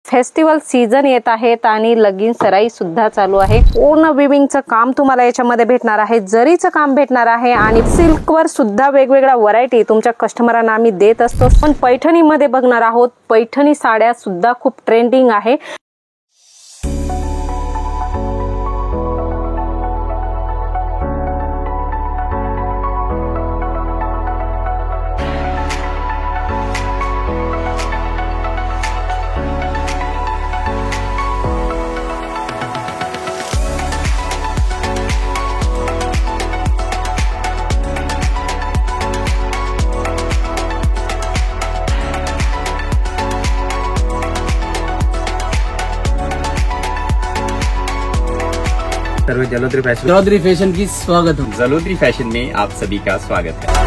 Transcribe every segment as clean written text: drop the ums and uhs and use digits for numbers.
Festival season येत आहेत आणि लगीन सराई सुद्धा चालू आहे। पूर्ण विविंगचं काम तुम्हाला याच्यामध्ये भेटणार आहे, जरीचं काम भेटणार आहे आणि सिल्कवर सुद्धा वेगवेगळ्या व्हरायटी तुमच्या कस्टमरांना आम्ही देत असतो। पण पैठणीमध्ये बघणार आहोत, पैठणी साड्या सुद्धा खूप ट्रेंडिंग आहे। सर्व जलोदरी फैशन की स्वागत है। जलोदरी फैशन में आप सभी का स्वागत है।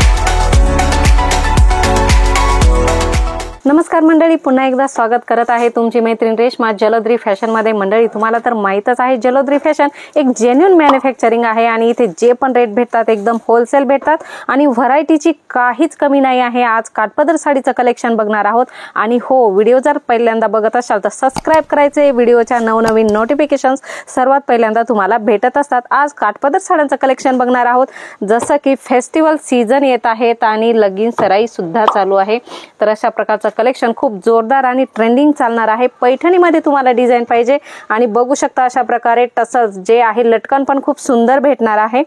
नमस्कार मंडळी, पुन्हा एकदा स्वागत करत आहे तुमची मैत्रीण रेश्मा जलोदरी फॅशन मध्ये। मंडळी तुम्हाला तर माहितच आहे, जलोदरी फॅशन एक जेन्युइन मॅन्युफॅक्चरिंग आहे आणि इथे जे पण रेट भेटतात एकदम होलसेल भेटतात आणि व्हरायटीची काहीच कमी नाही आहे। आज काठपदर साडीचं कलेक्शन बघणार आहोत आणि हो, व्हिडिओ जर पहिल्यांदा बघत असाल तर सबस्क्राइब करायचे, व्हिडिओच्या नवनवीन नोटिफिकेशन्स सर्वात पहिल्यांदा तुम्हाला भेटत असतात। आज काठपदर साड्यांचं कलेक्शन बघणार आहोत, जसं की फेस्टिवल सीजन येत आहेत आणि लगीन सराई सुद्धा चालू आहे, तर अशा प्रकारचं कलेक्शन खूप जोरदार आणि ट्रेंडिंग चालणार आहे। पैठणीमध्ये तुम्हाला डिझाइन पाहिजे आणि बघू शकता अशा प्रकारे टसल्स जे आहे, लटकन पण खूप सुंदर भेटणार आहे।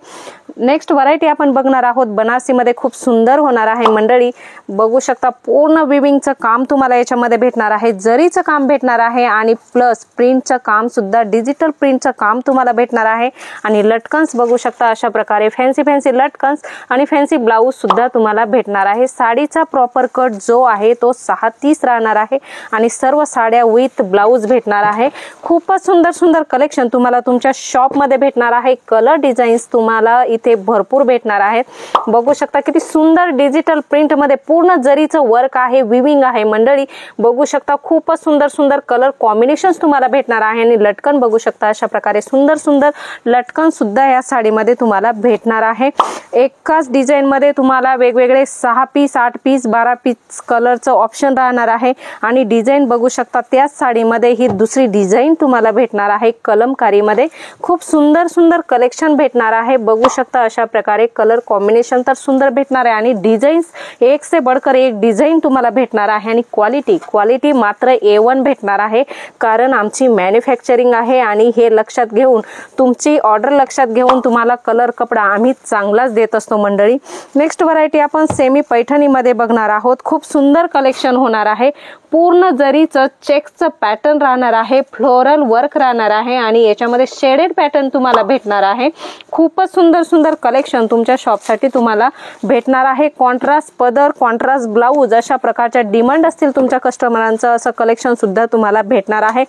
नेक्स्ट व्हरायटी आपण बघणार आहोत, बनारसीमध्ये खूप सुंदर होणार आहे। मंडळी बघू शकता, पूर्ण विविंगचं काम तुम्हाला याच्यामध्ये भेटणार आहे, जरीचं काम भेटणार आहे आणि प्लस प्रिंटचं काम सुद्धा, डिजिटल प्रिंटचं काम तुम्हाला भेटणार आहे आणि लटकन्स बघू शकता अशा प्रकारे फॅन्सी लटकन्स आणि फॅन्सी ब्लाउज सुद्धा तुम्हाला भेटणार आहे। साडीचा प्रॉपर कट जो आहे तो 6:30 राहणार आहे आणि सर्व साड्या विथ ब्लाउज भेटणार आहे। खूपच सुंदर कलेक्शन तुम्हाला तुमच्या शॉप मध्ये भेटणार आहे। कलर डिझाईन्स तुम्हाला इथे भरपूर भेटणार आहेत। बघू शकता किती सुंदर डिजिटल प्रिंट मध्ये पूर्ण जरीचं वर्क आहे, विविंग आहे। मंडळी बघू शकता, खूपच सुंदर कलर कॉम्बिनेशन्स तुम्हाला भेटणार आहे आणि लटकन बघू शकता अशा प्रकारे सुंदर लटकन सुद्धा या साडीमध्ये तुम्हाला भेटणार आहे। एकाच डिझाइन मध्ये तुम्हाला वेगवेगळे 6 पीस, 8 पीस, 12 पीस कलरचं ऑप्शन राहणार आहे आणि डिझाइन बघू शकता त्याच साडीमध्ये ही दुसरी डिझाइन तुम्हाला भेटणार आहे कलमकारी मध्ये। खूप सुंदर कलेक्शन भेटणार आहे। बघू शकता अशा प्रकारे कलर कॉम्बिनेशन तर सुंदर भेटणार आहे आणि डिझाईन्स एक से बढ़कर एक डिझाइन तुम्हाला भेटणार आहे आणि क्वालिटी मात्र A1 भेटणार आहे, कारण आमची मॅन्युफॅक्चरिंग आहे आणि हे लक्षात घेऊन, तुमची ऑर्डर लक्षात घेऊन तुम्हाला कलर कपडा आम्ही चांगलाच देत असतो। मंडळी नेक्स्ट व्हरायटी आपण सेमी पैठणी मध्ये बघणार आहोत। खूप सुंदर कलेक्शन होणार आहे, पूर्ण जरीचं चेक्सचं पॅटर्न राहणार आहे, फ्लोरल वर्क राहणार आहे आणि याच्यामध्ये शेडेड पॅटर्न तुम्हाला भेटणार आहे। खूपच सुंदर कलेक्शन तुमच्या शॉप साठी तुम्हाला भेटणार आहे। कॉन्ट्रास्ट पदर, कॉन्ट्रास्ट ब्लाउज अशा प्रकारच्या डिमांड असतील तुमच्या कस्टमरांचं, असं कलेक्शन सुद्धा तुम्हाला भेटणार आहे।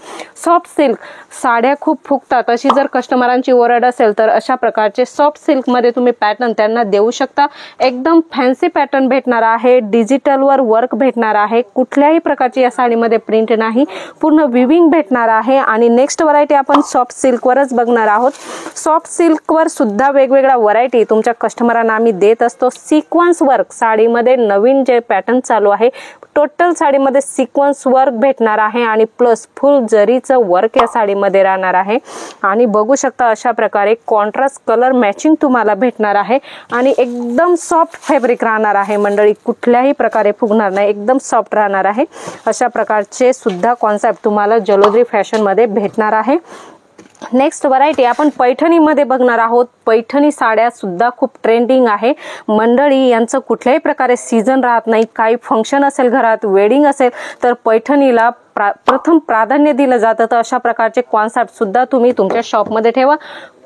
सॉफ्ट सिल्क साड्या खूप फुगतात अशी जर कस्टमरांची ओरड असेल तर अशा प्रकारचे सॉफ्ट सिल्क मध्ये तुम्ही पॅटर्न त्यांना देऊ शकता। एकदम फॅन्सी पॅटर्न भेटणार आहे, डिजिटल वर वर्क भेटणार आहे, कुठल्याही प्रकारची या साडीमध्ये प्रिंट नाही, पूर्ण विविंग भेटणार आहे। आणि नेक्स्ट व्हरायटी आपण सॉफ्ट सिल्क वरच बघणार आहोत। सॉफ्ट सिल्क वर सुद्धा वेगवेगळ्या व्हरायटी तुमच्या कस्टमरांना आम्ही देत असतो। सिक्वेन्स वर्क साडीमध्ये नवीन जे पॅटर्न चालू आहे, टोटल साडीमध्ये सिक्वेन्स वर्क भेटणार आहे आणि प्लस फुल जरीचं वर्क या साडीमध्ये राहणार आहे आणि बघू शकता अशा प्रकारे कॉन्ट्रास्ट कलर मॅचिंग तुम्हाला भेटणार आहे आणि एकदम सॉफ्ट फॅब्रिक राहणार आहे। मंडळी कुठल्याही प्रकारे फुगणार नाही, एकदम सॉफ्ट राहणार आहे। अशा प्रकारचे सुद्धा कॉन्सेप्ट तुम्हाला जलोदरी फॅशन मध्ये भेटणार आहे। नेक्स्ट व्हरायटी आपण पैठणीमध्ये बघणार आहोत। पैठणी साड्या सुद्धा खूप ट्रेंडिंग आहे। मंडळी यांचं कुठल्याही प्रकारे सीजन राहत नाही, काही फंक्शन असेल घरात, वेडिंग असेल तर पैठणीला प्रथम प्राधान्य दिलं जातं, तर अशा प्रकारचे कॉन्सेप्ट सुद्धा तुम्ही तुमच्या शॉप मध्ये ठेवा।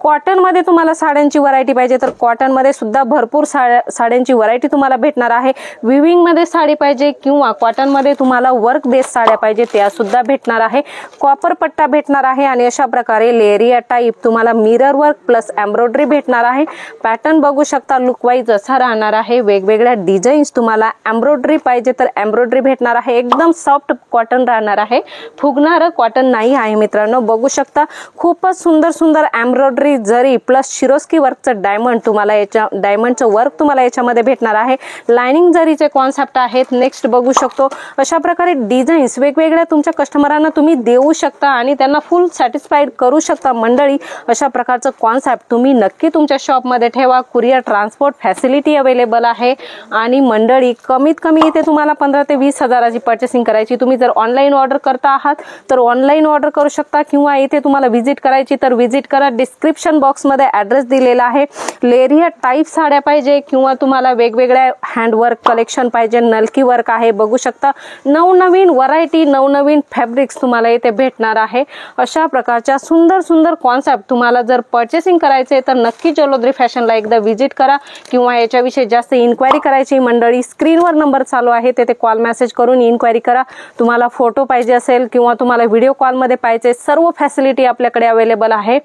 कॉटन मध्ये तुम्हाला साड्यांची व्हरायटी पाहिजे तर कॉटन मध्ये सुद्धा भरपूर साड्यांची व्हरायटी तुम्हाला भेटणार आहे। विविंग मध्ये साडी पाहिजे किंवा कॉटन मध्ये तुम्हाला वर्क बेस साड्या पाहिजे त्या सुद्धा भेटणार आहे। कॉपर पट्टा भेटणार आहे आणि अशा प्रकारे लेरिया टाइप तुम्हाला मिरर वर्क प्लस एम्ब्रॉयडरी भेटणार आहे। पॅटर्न बघू शकता लुक वाईज असा राहणार आहे। वेगवेगळ्या डिझाईन्स तुम्हाला एम्ब्रॉयडरी पाहिजे तर एम्ब्रॉयडरी भेटणार आहे। एकदम सॉफ्ट कॉटन राहणार आहे, फुगणारं कॉटन नाही आहे मित्रांनो. बघू शकता खूपच सुंदर सुंदर एम्ब्रॉयडरी जरी प्लस शिरोस्की वर्कचं डायमंड तुम्हाला डायमंडचं वर्क तुम्हाला याच्यामध्ये भेटणार आहे. लाइनिंग जरीचे कॉन्सेप्ट आहेत. नेक्स्ट बघू शकतो अशा प्रकारे डिझाईन्स वेगवेगळ्या तुमच्या कस्टमरांना तुम्ही देऊ शकता आणि त्यांना फुल सॅटिस्फाईड करू शकता मंडळी. अशा प्रकारचं कॉन्सेप्ट तुम्ही नक्की तुमच्या शॉपमध्ये ठेवा. कुरिअर ट्रान्सपोर्ट फॅसिलिटी अवेलेबल आहे आणि मंडळी कमीत कमी इथे तुम्हाला 15 ते 20 हजाराची पर्चेसिंग करायची. तुम्ही जर ऑनलाईन ऑर्डर करता आहात तर ऑनलाईन ऑर्डर करू शकता किंवा इथे तुम्हाला व्हिजिट करायची तर व्हिजिट करा. डिस्क्रिप्शन बॉक्समध्ये ॲड्रेस दिलेला आहे. लेरिया टाईप साड्या पाहिजे किंवा तुम्हाला वेगवेगळ्या हँडवर्क कलेक्शन पाहिजे, नलकी वर्क आहे. बघू शकता नवनवीन व्हरायटी नवनवीन फॅब्रिक्स तुम्हाला इथे भेटणार आहे. अशा प्रकारच्या सुंदर सुंदर कॉन्सेप्ट तुम्हाला जर पर्चेसिंग करायचे तर नक्की जलोद्री फॅशनला एकदा व्हिजिट करा किंवा याच्याविषयी जास्त इन्क्वायरी करायची मंडळी स्क्रीनवर नंबर चालू आहे तेथे कॉल मेसेज करून इन्क्वायरी करा. तुम्हाला फोटो पाहिजे असेल किंवा तुम्हाला व्हिडिओ कॉलमध्ये पाहिजे सर्व फॅसिलिटी आपल्याकडे अवेलेबल आहे.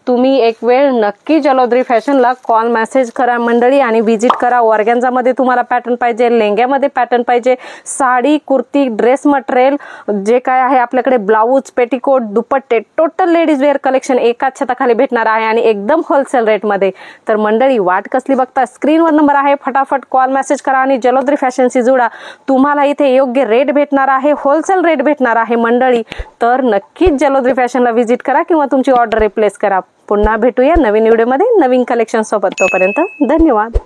तुम्ही एक वेळ नक्की जलोद्री फॅशनला कॉल मेसेज करा मंडळी आणि व्हिजिट करा. ऑर्गॅन्झामध्ये तुम्हाला पॅटर्न पाहिजे, लेंग्यामध्ये पॅटर्न पाहिजे, साडी कुर्ती ड्रेस मटेरियल जे काय आहे आपल्याकडे ब्लाऊज पेटीकोट दुपट्टे टोटल लेडीज वेअर कलेक्शन एकाच छताखाली भेटणार आहे आणि एकदम होलसेल रेटमध्ये. तर मंडळी वाट कसली बघता, स्क्रीनवर नंबर आहे, फटाफट कॉल मेसेज करा आणि जलोद्री फॅशनशी जुडा. तुम्हाला इथे योग्य रेट भेटणार आहे, होलसेल रेट भेटणार आहे मंडळी. तर नक्कीच जलोद्री फॅशनला व्हिजिट करा किंवा तुमची ऑर्डर रिप्लेस करा. पुन्हा भेटूया नवीन व्हिडिओमध्ये नवीन कलेक्शन सोबत. तोपर्यंत धन्यवाद.